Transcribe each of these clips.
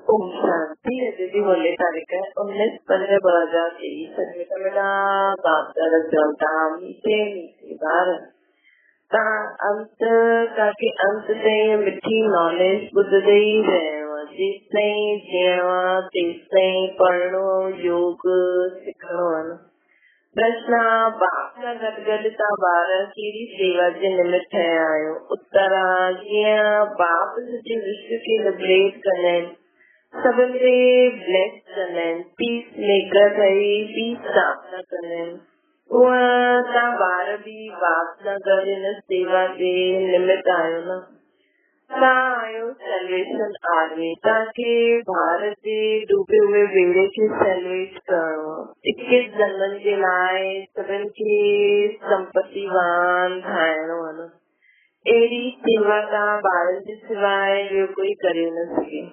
ओम शांति। दीदी बोले तारीख है 19/5/2023। मिला बाप मीठे मीठे बार अंत काके अंत ताईं मिठी नॉलेज ॿुधंदे ई रहियो। जेसि ताईं जीअणो आहे तेसि ताईं पढ़णो योग सिखणो आहे। प्रश्न बाप सां गॾु गॾु तव्हां ॿार कहिड़ी सेवा जे निमित ठहिया आहियो? उत्तर जीअं बाप सॼे विश्व खे लिबरेट कंदा आहिनि, सभिनि खे ब्लेस कंदा आहिनि, पीस मेकर ठही पीस स्थापना कंदा आहिनि, उहा तव्हां ॿार बि बाप सां गॾु हिन सेवा जे निमित आहियो न। तव्हां आहियो सेलिब्रेशन आर्मी। तव्हांखे भारत जे डूबे हुए बेड़े खे सेलिब्रेट करणो आहे। 21 जन्मनि जे लाइ सभिनि खे संपत्तिवान ठाहिणो आहे न। अहिड़ी सेवा तव्हां ॿारनि जे सवाइ ॿियो कोई करे न सघे।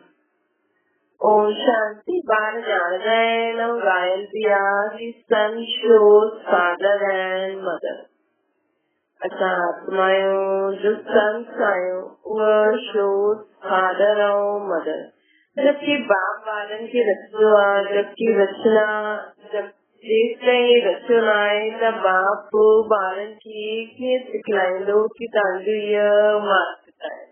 ओम शांति। ॿार ॼाणंदा आहिनि ॻायल बि आहे कि सन शोज फादर एंड मदर। असां आत्मा आहियूं जो सन्स आहियूं, उहा शोज फादर ऐं मदर। जबकि बाप ॿारनि खे रचंदो आहे, जबकि रचना जेसि ताईं रचियो न आहे त बाप ॿारनि खे कीअं सिखलाईंदो कि तव्हांजो इहा मार्केट आहे।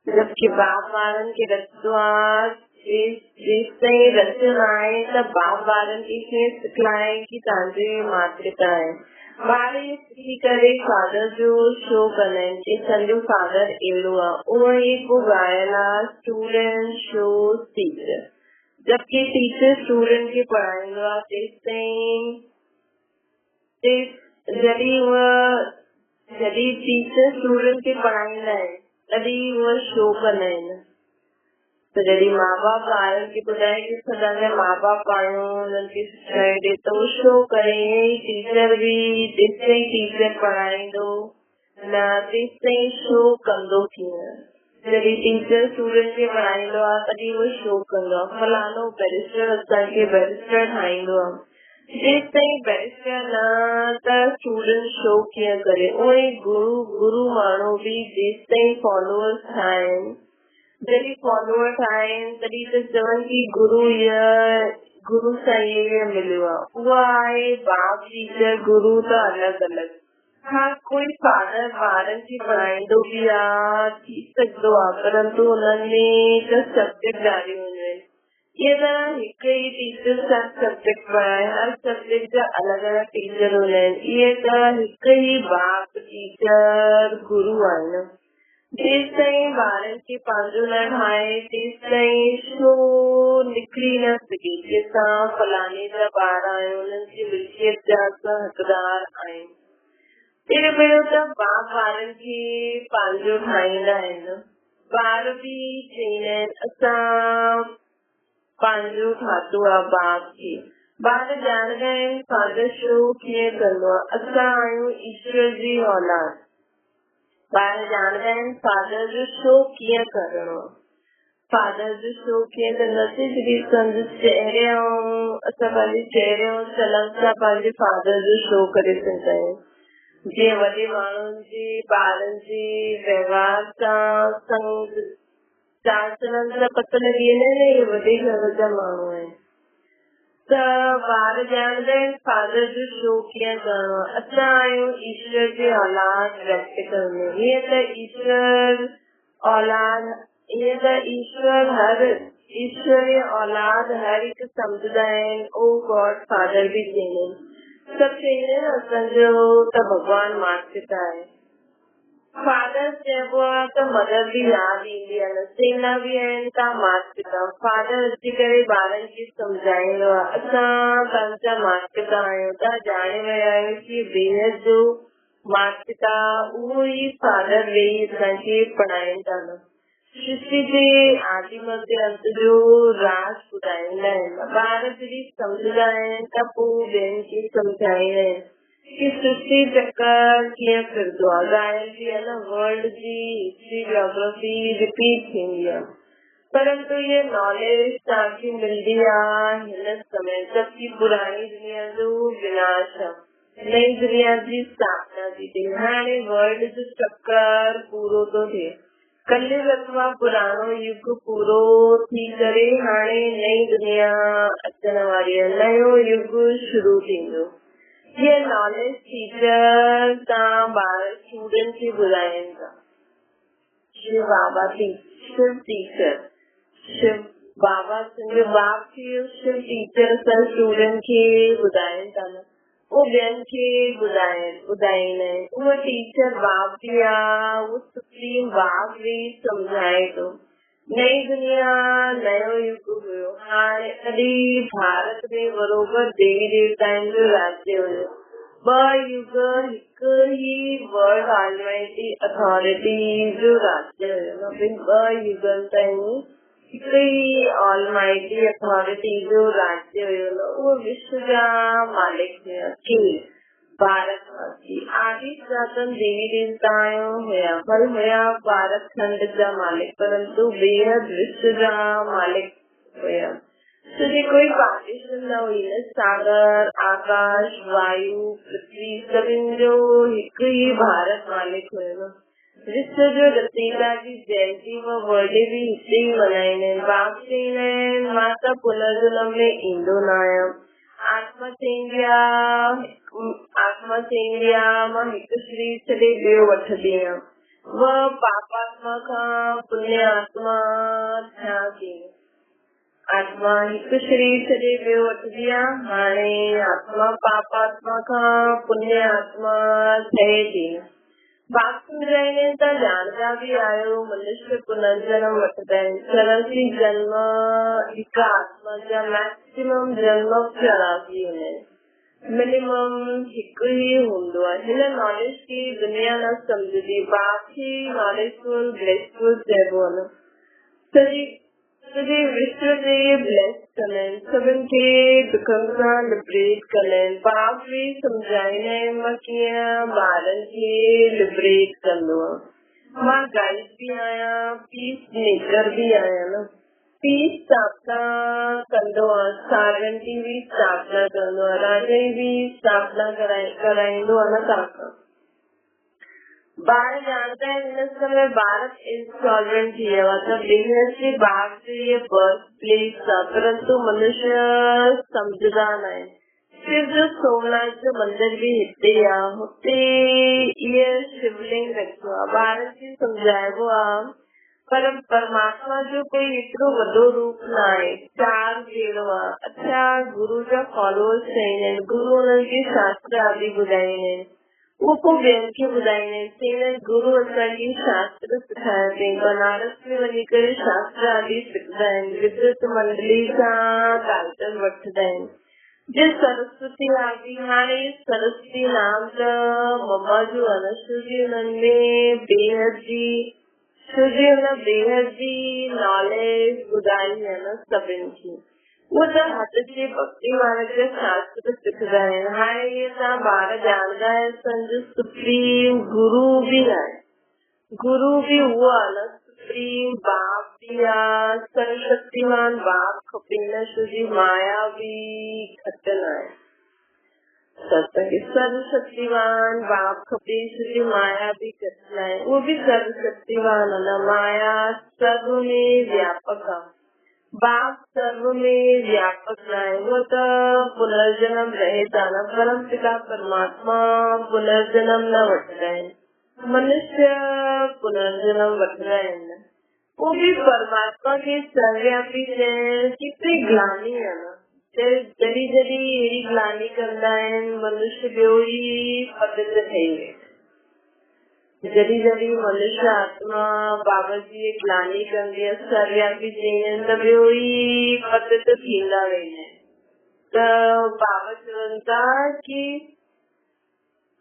जबकि बाप ॿारनि खे रचंदो आहे, जेसि ताईं रचियो न आहे त बाप ॿारनि खे कीअं सिखलाए कि तव्हांजो इहा मार्केट आहे। ॿार इहो सिखी करे फादर जो शो कंदा आहिनि कि असांजो फादर अहिड़ो आहे। उहो ई पोइ ॻायल आहे स्टूडेंट शो टीचर। जबकि टीचर स्टूडेंट खे पढ़ाईंदो आहे तेसि ताईं जॾहिं टीचर स्टूडेंट खे पढ़ाईंदा आहिनि तॾहिं उहा शो कंदा आहिनि। त जॾहिं माउ बाप ॿारनि खे ॿुधाए कि सदांजा माउ बाप आहियूं, हुननि खे सिखाए ॾे त उहो शो करे। टीचर बि जेसि ताईं टीचर पढ़ाईंदो न तेसि ताईं शो कंदो कीअं। जॾहिं टीचर स्टूडेंट खे पढ़ाईंदो आहे तॾहिं उहो शो कंदो आहे फलानो बैरिस्टर असांखे बैरिस्टर ठाहींदो आहे। जेसि ताईं बैरिस्टर न त स्टूडेंट शो कीअं करे। उहे गुरु माण्हू बि जेसि ताईं फॉलोअर्स ठाहिनि, जॾहिं फॉलोअर ठाहिनि तॾहिं त चवनि कि गुरु सां इहे मिलियो आहे। उहा आहे बाप टीचर गुरु त अलॻि अलॻि। हा, कोई फादर ॿारनि खे पढ़ाईंदो बि आहे, थी सघंदो आहे, परंतु हुननि में त सब्जेक्ट ॾाढी हूंदियूं आहिनि। इहे त हिकु ई टीचर सभु सब्जेक्ट पढ़ाए, हर सब्जेक्ट जा अलॻि अलॻि टीचर हूंदा आहिनि। इहे त हिकु ई बाप टीचर गुरु आहिनि। जेसि ताईं ॿारनि खे पंहिंजो न ठाहे तेसि ताईं शो निकिरी न सघे कि असां फलाणे जा ॿार आहियूं, हुननि जी मिल्कियत जा असां हक़दार आहियूं। पहिरियों त बाप ॿारनि खे पंहिंजो ठाहींदा आहिनि। ॿार बि चईंदा आहिनि असां पंहिंजो ठातो आहे बाप खे। ॿार ॼाणंदा आहिनि फादर शो कीअं कंदो आहे। असां आहियूं ईश्वर जी औलाद। ॿार ॼाणंदा आहिनि फादर जो शो कीअं करणो। फादर जो शो कीअं कंदासीं जॾहिं संदसि चहिरे ऐं असां पंहिंजे चहिरे ऐं चलन सां पंहिंजे फादर जो शो करे सघंदा आहियूं। जीअं वॾे माण्हुनि जे ॿारनि जे व्यवहार सां चाल चलन सां पतो लॻी वेंदो आहे न इहे वॾे घर जा माण्हू आहिनि। त ॿार ॼाणंदा आहिनि फादर जो शो कीअं करणो आहे। असां आहियूं ईश्वर जे औलाद प्रैक्टिकल में। ईअं त ईश्वर औलाद हर हिकु सम्झंदा आहिनि। ओ गॉड फादर बि चईंदा आहिनि। सभु चईंदा आहिनि असांजो त भॻवान माता पिता आहे। फादर चइबो आहे त मदर बि यादि ईंदी आहे न। सेना बि आहिनि तव्हां माता पिता। फादर अची करे ॿारनि खे सम्झाईंदो आहे असां तव्हांजा माता पिता आहियूं। तव्हां ॼाणे विया आहियो कि बेहद जो माता पिता उहो ई फादर वेही असांखे पढ़ाइनि था न। सृष्टि जे आदिमत जे अंत जो राज ॿुधाईंदा आहिनि। ॿार जॾहिं सम्झंदा आहिनि त पोइ ॿियनि खे सम्झाईंदा आहिनि कि सृष्टि चक्कर कीअं फिरंदो आहे। ॻायल बि आहे न वर्ल्ड जी हिस्ट्री जियोग्राफी रिपीट थींदी आहे, परंतु ये नॉलेज तव्हांखे मिलंदी आहे हिन समय। जबकि पुरानी दुनिया जो विनाश आहे, नई दुनिया जी स्थापना थी थिए। हाणे वर्ल्ड जो चक्कर पूरो थो थिए। कलयुग अथवा पुराणो युग पूरो थी करे हाणे नई दुनिया अचण वारी आहे, नयो युग शुरू थींदो। ये नॉलेज टीचर तव्हां स्टूडेंट खे ॿुधाइनि था। शिव बाबा शिव टीचर, शिव बाबा तुंहिंजो बाप थी शिव टीचर असां स्टूडेंट खे ॿुधाइनि था न, वो ॿियनि खे ॿुधाईंदा आहिनि। उहो टीचर बाप बि आहे, उहो सुप्रीम बाप बि सम्झाए थो। नई दुनिया नयो युग हुयो, हाणे तॾहिं भारत में बरोबर देवी देवताउनि जो राज्य हुयो। ॿ युग हिकु ई वर्ल्ड ऑलमाइटी अथॉरिटी जो राज्य हुयो न, ॿ युगनि ताईं हिकु ई ऑलमाइटी अथॉरिटी जो राज्य हुयो न, उहो विश्व जा मालिक हुया के भारतवासी। आदि सनातन देवी देवता हुया, पर हुया भारत खंड जा मालिक, परंतु बेहद विश्व जा मालिक हुया। तुझे कोई पार्टीशन न हुई न, सागर आकाश वायु पृथ्वी सभिनि जो हिकु ई भारत मालिक हुयो न। विश्व जो रचयिता जी जयंती व बर्थडे बि हिते ई मल्हाईंदा आहिनि। बाप चईंदा आहिनि मां त पुनर्जन्म में ईंदो न आहियां। आत्मा चईंदी आहे मां हिकु शरीर छॾे ॿियो वठंदी आहियां। उहा पापात्मा खां पुण्य आत्मा थियां थी। आत्मा हिकु शरीर छॾे ॿियो वठंदी आहे, हाणे आत्मा पापात्मा खां पुण्य आत्मा ठहे थी। बाप सम्झाईंदा आहिनि त ॼाणदा बि आहियो मनुष्य पुनर्जन्म वठंदा आहिनि। 84 जन्म हिकु आत्मा जा मैक्सिमम जन्म 84 हूंदा आहिनि, मिनिमम हिकु ई हूंदो आहे। हिन नॉलेज खे दुनिया न सम्झदी। बाप खे नॉलेजफुल ब्लेसफुल चइबो आहे न। सॼे विश्व खे ब्लेस कंदा आहिनि, सभिनि खे दुखनि खां लिबरेट कंदा आहिनि। बाप बि सम्झाईंदा आहिनि मां कीअं ॿारनि खे लिबरेट कंदो आहे। मां गाइड बि आहियां, पीस मेकर बि आहियां न। पीस स्थापना कंदो आहे, सारनि जी बि स्थापना कंदो आहे, राजा जी बि स्थापना कराईंदो आहे न तव्हांखां। ॿार ॼाणदा आहिनि हिन समय भारत इंस्टॉलमेंट थी वियो आहे, त बिजनेस जे बाग जो ये बर्थ प्लेस आहे, परंतु मनुष्य सम्झदा न आहिनि। शिव जो सोमनाथ जो मंदिर बि हिते आहे, हुते इहे शिवलिंग रखियो आहे। ॿारनि खे सम्झाइबो आहे पर परमात्मा जो कोई एतिरो वॾो रूप न आहे, चार जहिड़ो आहे। अच्छा, गुरु जा फॉलोअर्स चईंदा आहिनि, गुरु हुननि खे शास्त्र आदि ॿुधाईंदा आहिनि, उहो पोइ ॿियनि खे ॿुधाईंदा आहिनि। चईंदा आहिनि गुरु असांखे शास्त्र सिखाया अथई। बनारस में वञी करे शास्त्र आदि सिखंदा आहिनि, विद्युत मंडली सां टाइटल वठंदा आहिनि। जे सरस्वती आदि, हाणे सरस्वती नाम त मम्मा जो आहे न, छोजी हुननि में बेहद जी नॉलेज ॿुधाई आहे न सभिनि खे। उहो त हथ जे भक्ति मार्ग जा शास्त्र सिखंदा आहिनि। हाणे इहे तव्हां ॿार ॼाणदा आहिनि, संजो सुप्रीम गुरु बि आहे। गुरु बि उहो आहे न, सुप्रीम बाप बि आहे, सर्वशक्तिमान बाप खपे न, छोजी माया बि घटि न आहे। सर्वशक्तिमान बाप खपे, छोजी माया बि घटि न आहे। उहो बि सर्वशक्तिमान आहे न, माया सर्व में व्यापक आहे, बाप सर्व में व्यापक न आहे। उहो त पुनर्जन्म रहित आहे न। परम पिता परमात्मा पुनर्जन्म न वठंदा आहिनि, मनुष्य पुनर्जन्म वठंदा आहिनि। उहो बि परमात्मा खे सर्वव्यापी केतिरी ग्लानी आहे न। जॾहिं अहिड़ी ग्लानी कंदा आहिनि, मनुष्य ॿियो ई पतित ठही वेंदो। जॾहिं मनुष्य आत्मा बाबा जी ग्लानी कंदी आहे, सर्वव्यापी चईंदा आहिनि, त ॿियो ई पतित थींदा वेंदा आहिनि। त बाबा चवनि था की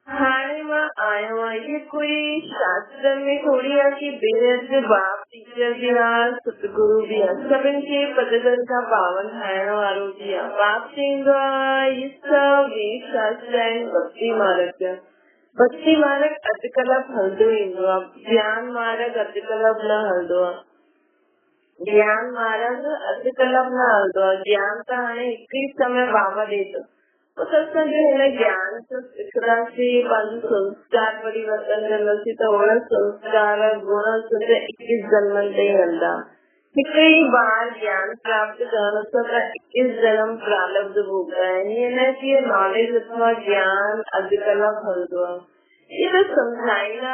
हाणे मां आयो आहियां, इहे कोई शास्त्र में थोरी आहे की बेहद बाप टीचर बि आहे, सतगुरु बि आहे, सभिनि खे पतितनि खां पावन ठाहिण वारो बि आहे। बाप चईंदो आहे इहे सभु वेद शास्त्र आहिनि भक्ति मार्ग जा। भक्ति मार्ग अॼुकल्ह हलंदो ईंदो आहे, ज्ञान मार्ग अॼुकल्ह न हलंदो आहे। ज्ञान मार्ग अॼुकल्ह न हलंदो आहे। ज्ञान त हाणे हिकु ई समय बाबा ॾे थो, सत्संग हिन ज्ञान सां सिखंदासीं, पंहिंजो संस्कार परिवर्तन कंदासीं त उहे संस्कार गुण सिर्फ़ 21 जन्मनि ते हलंदा। हिकु ई बार ज्ञान प्राप्त करण सां त 21 जन्म प्रारब्ध भोगता आहिनि। ईअं न कि नॉलेज अथवा ज्ञान अॼुकल्ह हलंदो आहे, ये तो समझाईंदा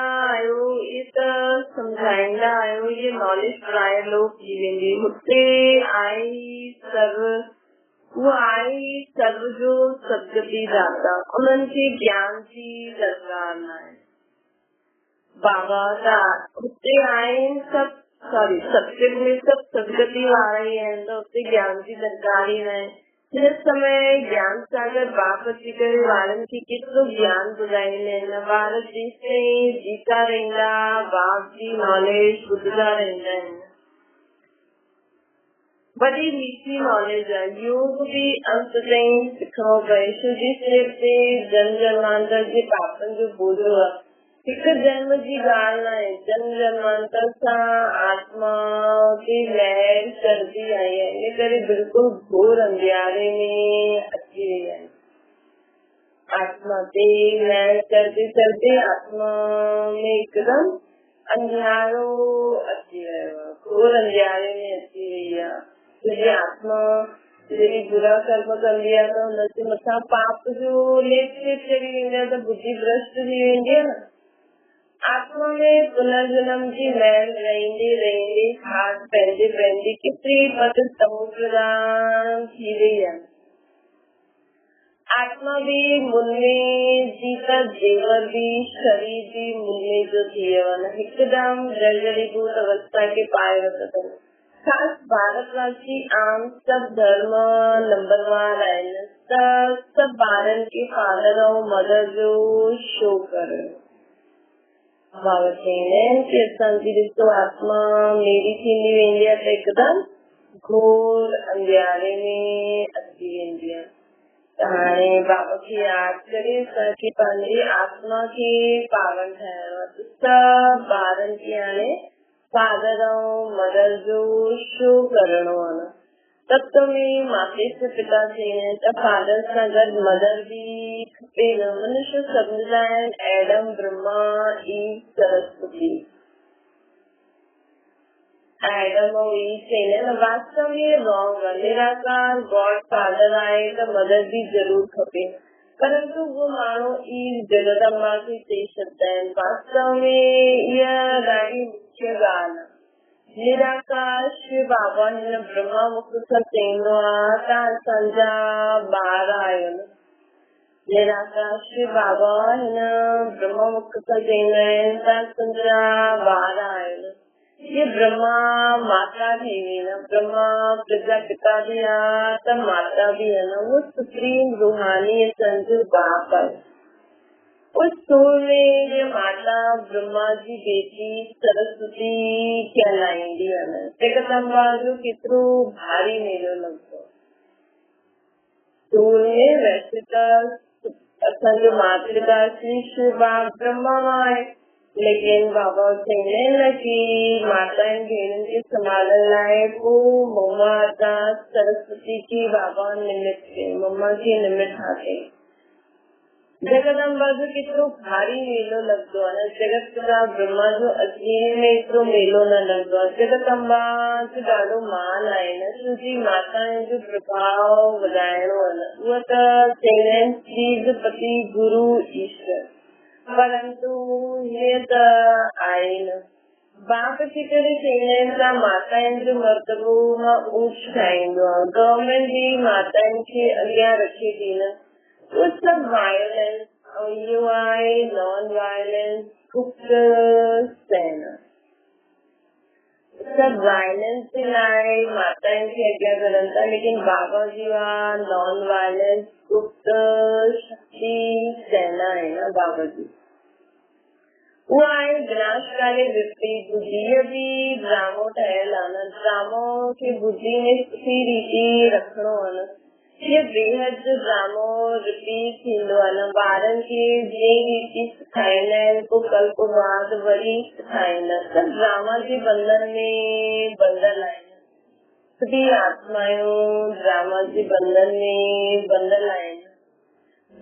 आहियो, ये नॉलेज प्राय लोग थी वेंदी। हुते आई सर्व जो सदगति दाता, उन्हनि खे ज्ञान जी दरकार न आहे। बाबा त हुते आहिनि सत्संग में सब सदगति वारा ही आहिनि, त हुते ज्ञान जी दरकार ई न आहे। हिन समय ज्ञान सागर बाप अची करे ॿारनि खे केतिरो ज्ञान ॿुधाईंदा आहिनि। ॿार जेसिताईं जीता रहंदा बाप जी नॉलेज ॿुधंदा रहंदा आहिनि। वॾी मीठी नॉलेज आहे। योग बि अंत ताईं सिखणो पए, छोजी सिर ते जन जन्मांतर जे पापनि जो बोझो आहे। हिकु जन्म जी ॻाल्हि न आहे, जन्म जन्मांतर सां आत्मा जी लहर चढ़दी आई आहे, इन करे बिल्कुलु घोर अंधियारे में अची रही आहे। आत्मा ते लहर चढ़ते चढ़ते आत्मा में हिकदमि अंधियारो अची रहियो आहे, घोर अंधियारे में अची रही आहे। छोजी आत्मा जॾहिं बुरा कर्म कंदी आहे त हुनजे मथां पाप जो लेप चढ़ी वेंदी आहे, त बुद्धि भ्रष्ट थी वेंदी आहे न। आत्मा में पुनर्जन्म जी लहर रहंदी रहंदी हाथ पहनते पहनते केतिरी पद समुद्रदान थी रही आहे। आत्मा भी मुन्ने जी त जेवर भी शरीर भी मुन्ने जो थी वियो आहे, हिकदमि जर्जरीभूत अवस्था के पाए वरितो अथनि। ख़ासि भारतवासी आम सभु धर्म नंबरवार आहिनि, त सभु ॿारनि खे फादर ऐं मदर जो शो करणु। बाबा चवंदा आहिनि कि असांजी ॾिसो आत्मा मेरी थींदी वेंदी आहे त हिकदमि घोर अंधियारे में अची वेंदी आहे। त हाणे बाबा खे यादि करे असांखे पंहिंजी आत्मा खे पावन ठाहिणो आहे। सभु ॿारनि खे हाणे फादर ऐं मदर जो शो करणो आहे न। तत्व में माते से पिता चवंदा आहिनि त फादर सां गॾु मदर बि खपे न। मनुष्य सम्झंदा आहिनि Adam Brahma Eve Saraswati, Adam ऐं ईव चवंदा आहिनि, वास्तव में रॉन्ग आहे। निराकार गॉड फादर आहे त मदर बि जरूर खपे, परंतु वो माण्हू ईव जगदम्बा खे चई छॾंदा आहिनि। वास्तव में इहा ॾाढी मुख्य ॻाल्हि आहे। निराकार शिव बाबा हिन ब्रह्मा मुख सां चवंदो आहे त असांजा ॿार आहियो न। निराकार शिव बाबा हिन ब्रह्मा मुख सां चवंदा आहिनि त असांजा ॿार आहियो न। ये ब्रह्मा माता थी वई न, ब्रह्मा प्रजापिता भी आहे त माता भी है न। वो सुप्रीम रूहानी असांजो बाप आहे। उस सूर में माता ब्रह्मा जी बेटी सरस्वती कहलाईंदी आहे न। जगदम्बा जो केतिरो भारी मेलो लॻंदो सूर में। वैसे त असांजो मातृका श्री शिव बाप ब्रह्मा आहे, लेकिन बाबा चवंदा आहिनि न कि माताउनि भेणुनि खे संभालण लाइ पोइ माता सरस्वती की बाबा निमित कई, मम्मा खे निमित ठाहे। जगदम्बा जो केतिरो भारी मेलो लॻंदो आहे न। जगत पिता ब्रह्मा जो अजमेर में एतिरो मेलो न लॻंदो आहे। जगदम्बा जो ॾाढो मान आहे न, छोजी माताउनि जो प्रभाव वधाइणो आहे न। उहा त चवंदा आहिनि चीज पति गुरु ईश्वर, परंतु हीअं त आहे न। बाप जे करे चवंदा आहिनि त माताउनि जो मर्तबो ऊच ठाहींदो आहे। गवर्नमेंट भी माताउनि खे अॻियां रखे थी न। वो सब वायलेंस और इहो आहे नॉन वायलेंस गुप्त सेना। सब वायलेंस जे लाइ माताउनि खे अॻियां करनि था, लेकिन बाबा जी आहे नॉन वायलेंस गुप्त शक्ति सेना आहे न। बाबा जी उहा आहे विनाशकारी विपरीत बुद्धि। इहा बि ड्रामो ठहियल आहे न। ड्रामो खे बुद्धि में सुठी रीति रखणो आहे न। ये बेहद जो ड्रामो रिपीट थींदो आहे न। ॿारनि खे जीअं रीति सेखारींदा आहिनि पोइ कल को बाद वरी सेखारींदा। सभु ड्रामा जे बंधन में बंधल आहिनि। सभी आत्मायूं ड्रामा जे बंधन में बंधल आहिनि।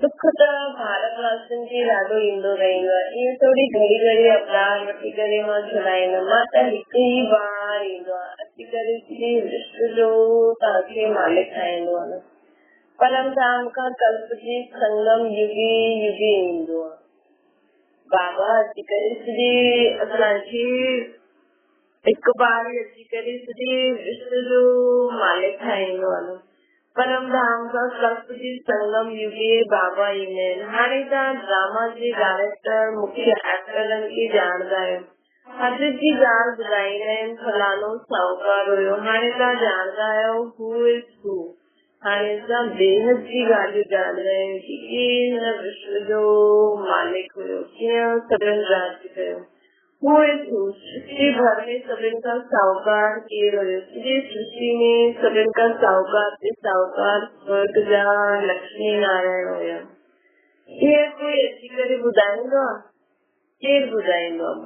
दुख त भारत वासियुनि खे ॾाढो ईंदो रहंदो आहे। ईअं थोरी घड़ी घड़ी अवतार वठी करे मां छुड़ाईंदमि, मां त हिकु ई बार ईंदो आहे, अची करे श्री विष्णु जो तव्हांखे मालिक ठाहींदो आहे। परम धाम खां कल्प जी संगम युगे युगे ईंदो आहे। बाबा अची करे श्री असांखे हिकु बार अची करे श्री विष्णु जो मालिक ठाहींदो आहे। परम धाम खां कल्प जी संगम युगे बाबा ईंदा आहिनि। हाणे तव्हां ड्रामा जे डायरेक्टर मुख्य एक्टरनि खे ॼाणंदा आहियो। हदीस जी ॻाल्हि ॿुधाईंदा आहिनि, फलानो साहूकार हुयो। हाणे तव्हां ॼाणंदा आहियो हू इज हू। हाणे असां बेहद जी ॻाल्हियूं ॼाणंदा आहियूं कि हिन विश्व जो मालिक हुयो, कीअं सभिनि राज कयो। सृष्टि भर में सभिनि खां साहूकार केरु हुयो? सॼी सृष्टि में सभिनि खां साहूकार स्वर्ग जा लक्ष्मी नारायण हुया। इहे कोई अची करे ॿुधाईंदो आहे? केरु ॿुधाईंदो आहे?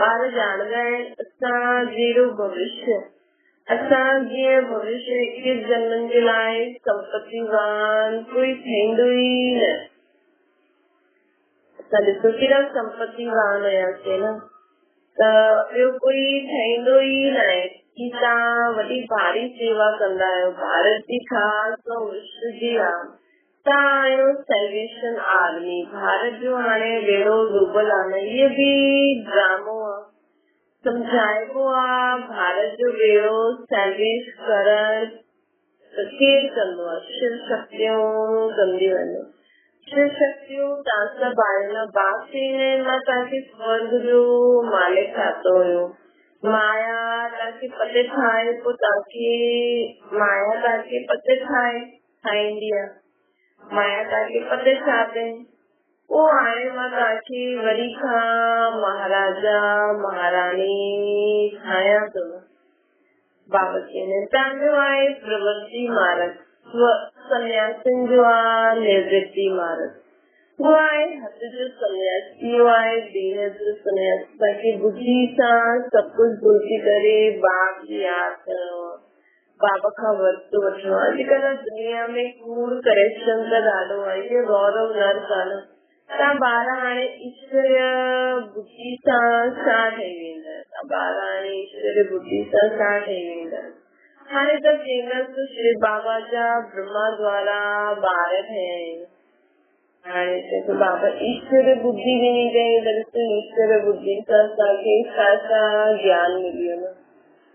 ॿार ॼाणंदा आहिनि असां जहिड़ो भविष्य, असां जीअं भविष्य 21 जन्मनि जे लाइ संपत्तिवान कोई थींदो ई न। असां ॾिसो केॾा संपत्तिवान हुयासीं न, त ॿियो कोई ठहींदो ई न आहे कि तव्हां वॾी भारी सेवा कंदा आहियो, भारत जी ख़ासि ऐं विश्व जी आम। तव्हां आहियो सैल्वेशन आर्मी। भारत जो हाणे बेड़ो डूबल आहे न, इहो बि ड्रामो आहे। सम्झाइबो आहे भारत जो बेड़ो सैल्वेश करण केरु कंदो आहे? शिव शक्तियूं कंदियूं आहिनि। शिव शक्तियूं तव्हां सभु आहियो न। बाप चईंदा आहिनि मां तव्हांखे स्वर्ग जो मालिक ठातो हुयो। माया तव्हांखे पते ठाहे, पोइ माया तव्हांखे पते ठाहींदी आहे। माया तव्हांखे पते ठाहे पोइ हाणे मां तव्हांखे वरी खां महाराजा महाराणी ठाहियां थो। बाबा चईंदा आहिनि तव्हांजो आहे प्रवृत्ति मार्ग, सन्यासियुनि जो आहे निवृत्ति मार्ग। वो आहे हथ जो सन्यासी, वो आहे देह जो सन्यासी। ताकि बुद्धि सां सभु कुझु भुलिजी करे बाप जी यादि करणो आहे, बाबा खां वरतो वठिणो आहे। अॼुकल्ह दुनिया में कूड़ करेक्शन त ॾाढो आहे, इहो गौरव न कान। तव्हां ॿार हाणे ईश्वरीय बुद्धि सां छा ठही वेंदा? तव्हां ॿार हाणे ईश्वरीय बुद्धि सां छा ठही वेंदा? हाणे त चईंदसि श्री बाबा जा ब्रह्मा द्वारा ॿार ठहिया आहिनि। हाणे चए बाबा ईश्वर बुद्धि ॾिनी अथई, दरअसल ईश्वर बुद्धि सां असांखे छा छा ज्ञान मिलियो न।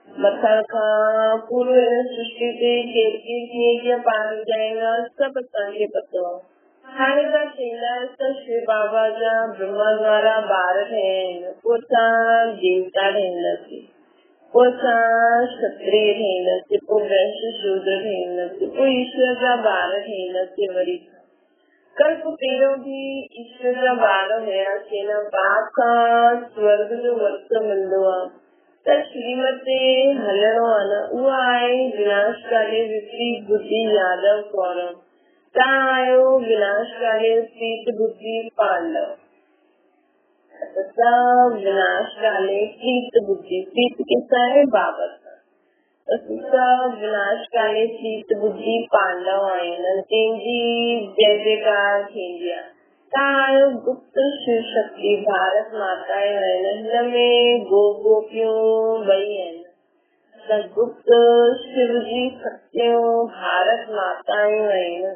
मथां खां पूरो हिन सृष्टि ते केरु केरु कीअं कीअं पार विझाईंदा सभु असांखे पतो आहे। हाणे तव्हां चईंदा त श्री बाबा जा ब्रह्मा द्वारा ॿार ठहिया आहिनि, पोइ असां देवता ठहींदासीं, पोइ असां क्षत्रिय ठहींदासीं, पोइ वैश्य शूद्र ठहींदासीं, पोइ ईश्वर जा ॿार ठहींदासीं। वरी कल्प पहिरियों बि ईश्वर जा ॿार हुयासीं न। बाप खां स्वर्ग जो वरतो मिलंदो आहे त श्रीमत ते हलणो आहे न। उहा आहे विनाशकाली विपरीत बुद्धि यादव कौरव। तव्हां आहियो विनाशकाली प्रीत बुद्धि पांडव। विनाशकाली प्रीत बुद्धि, प्रीत किसका है? बाबा का। विनाशकाली प्रीत बुद्धि पांडव आहिनि, जंहिंजी जय जयकार थींदी आहे। तव्हां आहियो गुप्त शिव शक्ति, भारत माता आहिनि। हिन में गोपियूं ॿई आहिनि, त गुप्त शिव जी शक्तियूं भारत माताऊं आहिनि।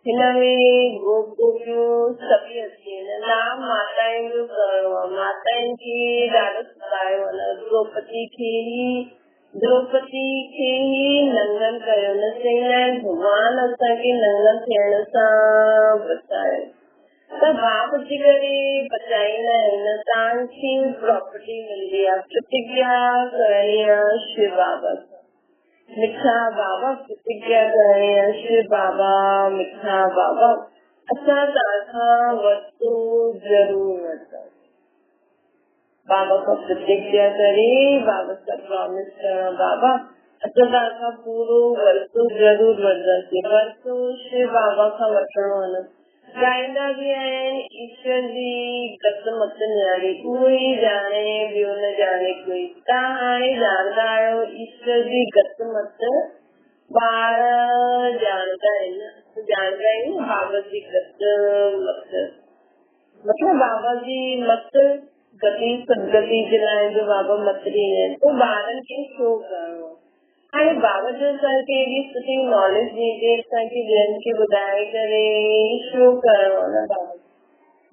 हिन में गोपियूं सभई अची आहिनि। नाम माताउनि जो करणो आहे। माताउनि खे ॾाढो सतायो आहे। द्रौपदी खे ही नंगन कयो न। चईंदा आहिनि भॻवान असांखे नंगन थियण सां बचायो, त बाप जी करे बचाईंदा आहिनि। तव्हांखे प्रॉपर्टी मिलंदी आहे। प्रतिज्ञा करणी आहे शिव बाबा सां। मिठा बाबा प्रतिज्ञा करणी आहे शिव बाबा, मिठा बाबा असां तव्हांखां वस्तु ज़रूर वठंदासीं। बाबा खां प्रतिज्ञा करे, बाबा सां प्रॉमिस करणो, बाबा असां तव्हांखां पूरो वरतो ज़रूर वठंदासीं। वरतो शिव बाबा खां वठिणो आहे न। ॻाईंदा बि आहिनि ईश्वर जी गत मत न्यारी, उहो ई ॼाणे ॿियो न ॼाणे कोई। तव्हां हाणे ॼाणंदा आहियो ईश्वर जी गत मत ॿार ॼाणंदा आहिनि बाबा जी गत मत, मतलब बाबा जी मत गति सदगति जे लाइ जो बाबा मत ॾींदा आहिनि, पोइ ॿारनि खे शो करणो आहे। हाणे बाबा जो असांखे एॾी सुठी नॉलेज ॾींदे असांखे ॿियनि खे ॿुधाए करे शो करणो आहे न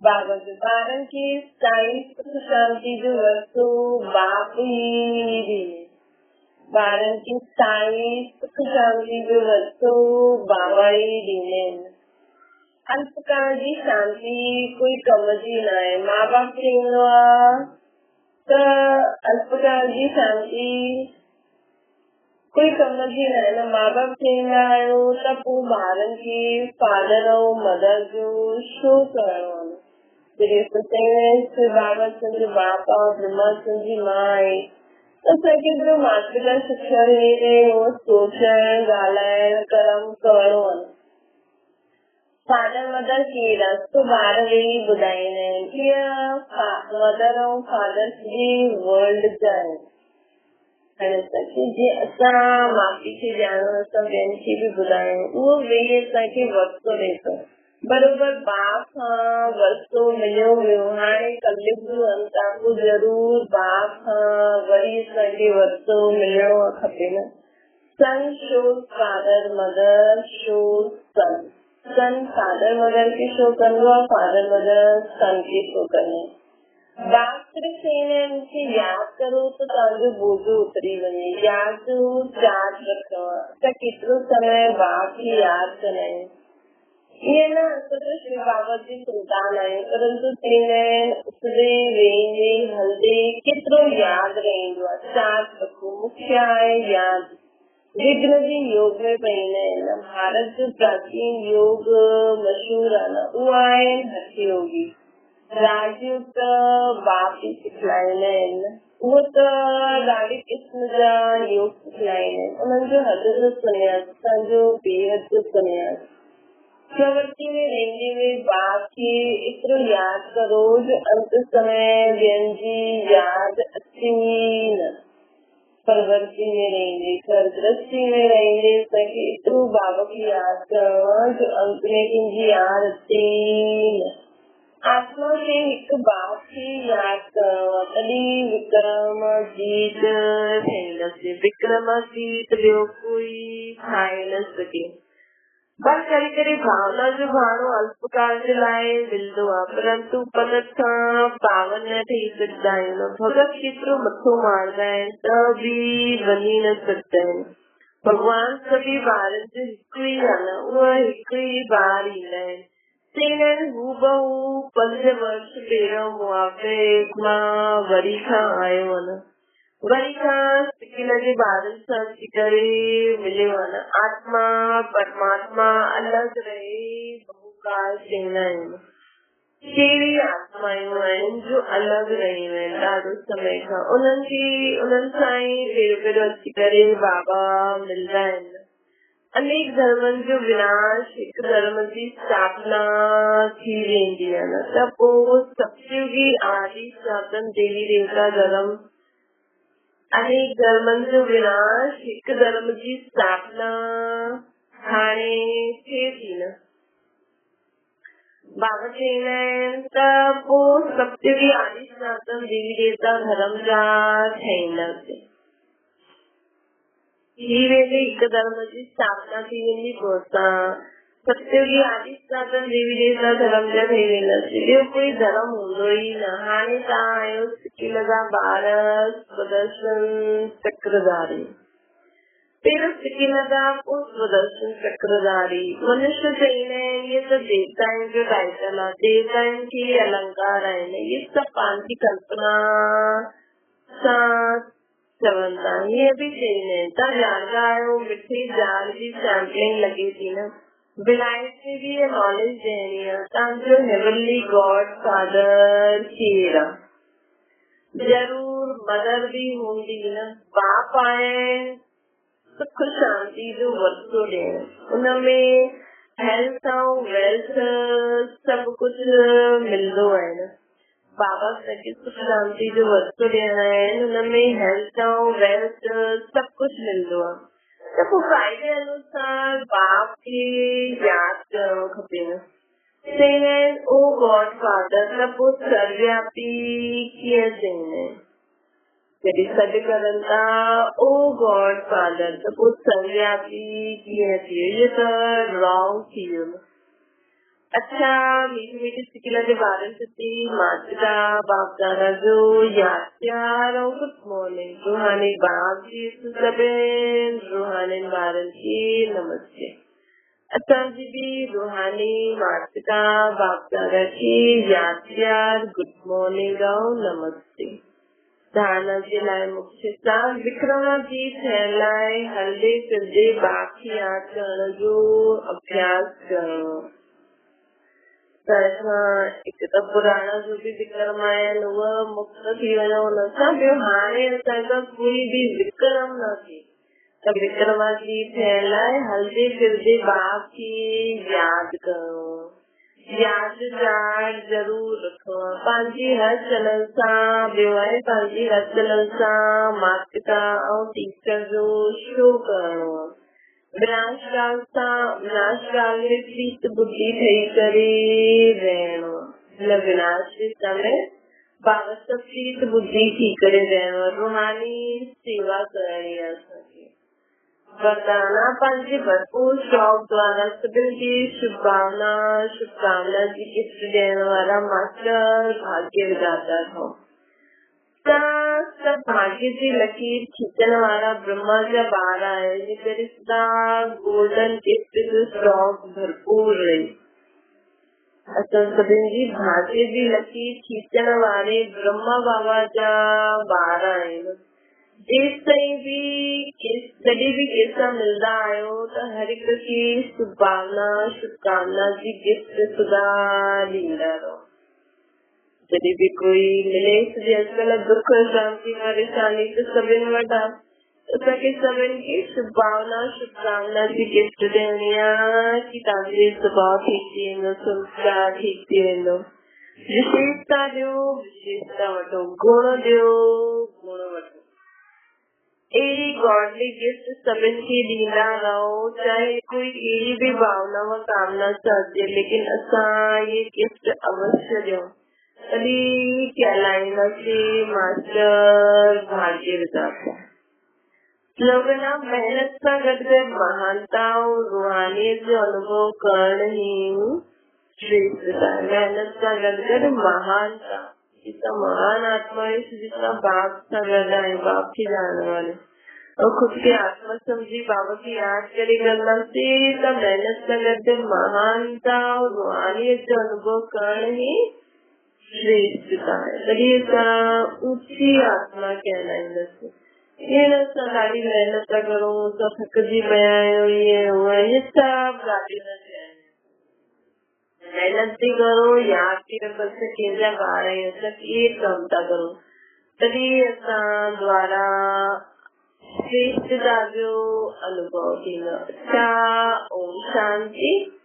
बाबा जो। ॿारनि खे साइंस सुख शांति जो वस्तु बाप ई ॾींदे, ॿारनि खे साइंस सुख शांति जो वस्तु बाबा ई ॾींदा आहिनि। अल्पकाल जी शांति कोई कम जी न आहे। माउ बाप चवंदो आहे त अल्पकाल जी शांति कोई कम जी न आहे न। माउ बाप चवंदा आहियो त पोइ ॿारनि खे फादर ऐं मदर जो शो करणो आहे। जॾहिं बाबा तुंहिंजो बाप आहे, ब्रह्मा तुंहिंजी माउ आहे, त असांखे जो माता शिक्षा ॾे उहो सोचणु ॻाल्हाइणु कर्म करणो आहे। फादर मदर केरु आहे तो ॿार वेही ॿुधाईंदा आहिनि। कीअं मदर ऐं फादर जी वर्ल्ड जा आहिनि। हाणे असांखे जीअं असां माउ खे ॼाणो, असां ॿियनि खे बि ॿुधायूं, उहो वेही असांखे वरितो ॾे थो। बरोबर बाप खां वरितो मिलियो हुयो, हाणे कलयुग जो अंत आहे, पोइ ज़रूर बाप खां वरी असांखे वरितो मिलणो खपे न। सन शोज फादर, मदर शोज सन। सन फादर मदर खे शो कंदो आहे, फादर मदर सन खे शो कंदा आहिनि। बाप सिर्फ़ चवंदा आहिनि कि यादि करो त तव्हांजो बोझो उतरी वञे, यादि जो चार्ज रखिणो आहे। त केतिरो समय बाप खे यादि कंदा आहियूं। ईअं न असां त श्री बाबा जी संतान आहियूं, परंतु चवंदा आहिनि उथंदे वेहंदे हलंदे केतिरो यादि रहंदो आहे। चार्ज रखो, मुख्य आहे यादि। विघ्न जी योग में पवंदा आहिनि। भारत जो प्राचीन योग मशहूर आहे न, उहो आहे हठ योगी। राजयोग त बाप ई सिखलाईंदा आहिनि, उहो त ॾाढे क़िस्म जा योग सिखलाईंदा आहिनि। उन्हनि जो हद जो सुन्यास, असांजो बेहद जो सुन्यास। प्रवृत्ति में रहंदे हुए बाप खे एतिरो यादि करो जो अंत समय ॿियनि जी यादि अचे न। प्रवृत्ति में रहंदे, सरगृष्टि में रहंदे असांखे एतिरो बाबा खे यादि करणो आहे जो अंत में कंहिंजी यादि अचे न। आत्मा खे हिकु बाप खे यादि करणो आहे, तॾहिं विक्रमाजीत ठहींदसि। विक्रमाजीत ॿियो कोई ठाहे न सघे। बस करे करे भावना जो भाणो अल्पकाल जे लाइ मिलंदो आहे, परंतु पनत खां पावन न ठही सघंदा आहियूं। भगत केतिरो मथो मारंदा आहिनि त बि वञी न सघंदा आहिनि। भॻवान सभी ॿारनि जो हिकु ई आहे न, उहा हिकु ई ॿार ईंदा आहिनि। चवंदा आहिनि हू बहू 5 वर्ष पहिरियों मुआफ़िक़ मां वरी खां आयो आहे न, वरी खां सिकिल जे ॿारनि सां अची करे मिलियो आहे न। आत्मा परमात्मा अलॻि रहे बहुकाल चवंदा आहिनि। कहिड़ी आत्मायूं आहिनि जो अलॻि रहियूं आहिनि ॾाढो समय खां, उन्हनि सां ई पहिरियों अची करे बाबा मिलंदा आहिनि। अनेक धर्मनि जो विनाश हिकु धर्म जी स्थापना थी वेंदी आहे न, त पोइ सतयुगी आदि सनातन देवी देवता धर्म। अनेक धर्मनि जो विनाश हिकु धर्म जी स्थापना हाणे थिए थी न। बाबा चवंदा आहिनि त पोइ सतयुगी आदि सनातन देवी देवता धर्म जा ठहींदासीं। थी वेंदी हिकु धर्म जी स्थापना थी वेंदी, पोइ असां सतयुगी आदि सनातन देवी देवता धर्म जा ठही वेंदासीं। ॿियो कोई धर्म हूंदो ई न। हाणे तव्हां आहियो सिकिल जा ॿार सुदर्शन चक्रधारी, पहिरियों सिकिल जा पोइ सुदर्शन चक्रधारी। मनुष्य चवंदा आहिनि इहे त देवताउनि जो टाइटल आहे, देवताउनि खे अलंकार आहिनि, इहे सभु पंहिंजी कल्पना सां चवंदा। हीअ बि चवंदा आहिनि तव्हां ॼाणंदा आहियो मिठी जार जी सैम्पलिंग लॻे थी न, विलायत में बि इहा नॉलेज ॾियणी आहे तव्हांजो हेवनली गॉड फादर केरु आहे। ज़रूर मदर बि हूंदी न। बाप आहिनि सुख शांति जो वरितो ॾियण, उनमें हेल्थ ऐं वेल्थ सभु कुझु मिलंदो आहे न। बाबा असांखे सुख शांति जो वरितो ॾियणा आहिनि, हुनमें हेल्थ ऐं वेल्थ सभु कुझु मिलंदो आहे। त पोइ फ़ाइदे अनुसार बाप खे यादि करणो खपे न। चईंदा आहिनि ओ गॉड फादर, त पोइ सर्वव्यापी कीअं चईंदा आहिनि? जॾहिं सॾु करनि था ओ गॉड फादर, त पोइ सर्वव्यापी कीअं थी वियो? इहो त रॉन्ग थी वियो न। अच्छा, मीठी मीठी सिकिल जे ॿारनि प्रति माता बाप दादा जो यादि प्यार ऐं गुड मॉर्निंग। रूहानी बाप जी सभिनि रूहानी ॿारनि खे नमस्ते। असांजी बि रूहानी माता बाप दादा खे यादि प्यार गुड मॉर्निंग ऐं नमस्ते। धारणा जे लाइ मुख्य सार विक्रम जी थियण लाइ हलंदे फिरंदे बाप खे यादि करण जो अभ्यास करणो। हिकु त पुराणा जो बि विक्रम आहिनि उहा मुक्त थी वञो हुन सां। ॿियो हाणे असांखां कोई बि विक्रम न थिए त विक्रम जी थियण लाइ हलंदे फिरंदे बाप खे यादि करणो। यादगार जरूर रखो पंहिंजी हर चलन सां। ॿियो आहे पंहिंजी हर चलन सां माता पिता ऐं टीचर जो शो करणो। विनाशकाल सां विनाशकाल में प्रीत बुद्धि ठही करे रहणो। हिन विनाश जे समय बाबत प्रीत बुद्धि थी करे रहणो। रूहानी सेवा करणी आहे असांखे। वरदाना पंहिंजे भरपूर शौक़ द्वारा सभिनि खे शुभकामना जी गिफ्ट ॾियण वारा मास्टर भाग्य विधाता ठहो। सब भाग्य जी लकीर खींचण वारा ब्रह्मा जा ॿार आहिनि। करे सदा गोल्डन गिफ्ट जो स्टॉक भरपूर रही। असां सभिनि जी भाग्य जी लकीर खींचण वारे ब्रह्मा बाबा जा ॿार आहिनि। जेसि ताईं बि जॾहिं बि कंहिंसां मिलंदा आहियो त हर हिक खे शुभकामना जी गिफ्ट सदा ॾींदा रहो। जॾहिं बि कोई मिले अॼुकल्ह दुख शांति परेशानी त सभिनि वटि आहे। असांखे सभिनि खे शुभकामना जी गिफ्ट ॾियणी आहे कि तव्हांजो स्वभाव ठीक थी वेंदो, संस्कार ठीक थी वेंदो। विशेषता ॾियो, विशेषता वठो। गुण ॾियो, गुण वठो। अहिड़ी गॉडली गिफ्ट सभिनि खे ॾींदा रहो, चाहे कोई कहिड़ी बि भावना कामना सां अचे, लेकिन असां ये गिफ्ट अवश्य ॾियूं। तॾहिं कहलाईंदासीं मास्टर भाग्य विधाता। स्लोगन आहे मेहनत सां गॾु गॾु महानता ऐं रूहानियत जो अनुभव करण ई श्रेष्ठता है। मेहनत सां गॾु गॾु महानता, जिसका महान आत्मा है, जिसका बाप सां गॾु आहे, बाप खे ॼाणण वारे और खुद के आत्मा समझी बाबा की याद करे कंदासीं त मेहनत सां गॾु महानता और रूहानियत जो अनुभव करण ई श्रेष्ठता है। तॾहिं असां ऊची आत्मा कहलाईंदासीं। ईअं न असां ॾाढी महिनत था करूं, असां थकिजी पिया आहियूं, ईअं हूअं, इहे सभु ॻाल्हियूं न थियनि। महिनत थी करो, यादि थी रखो असां कंहिंजा ॿार आहियूं, असां कीअं कमु था करूं। तॾहिं असां द्वारा श्रेष्ठता जो अनुभव थींदो। ओम शांति।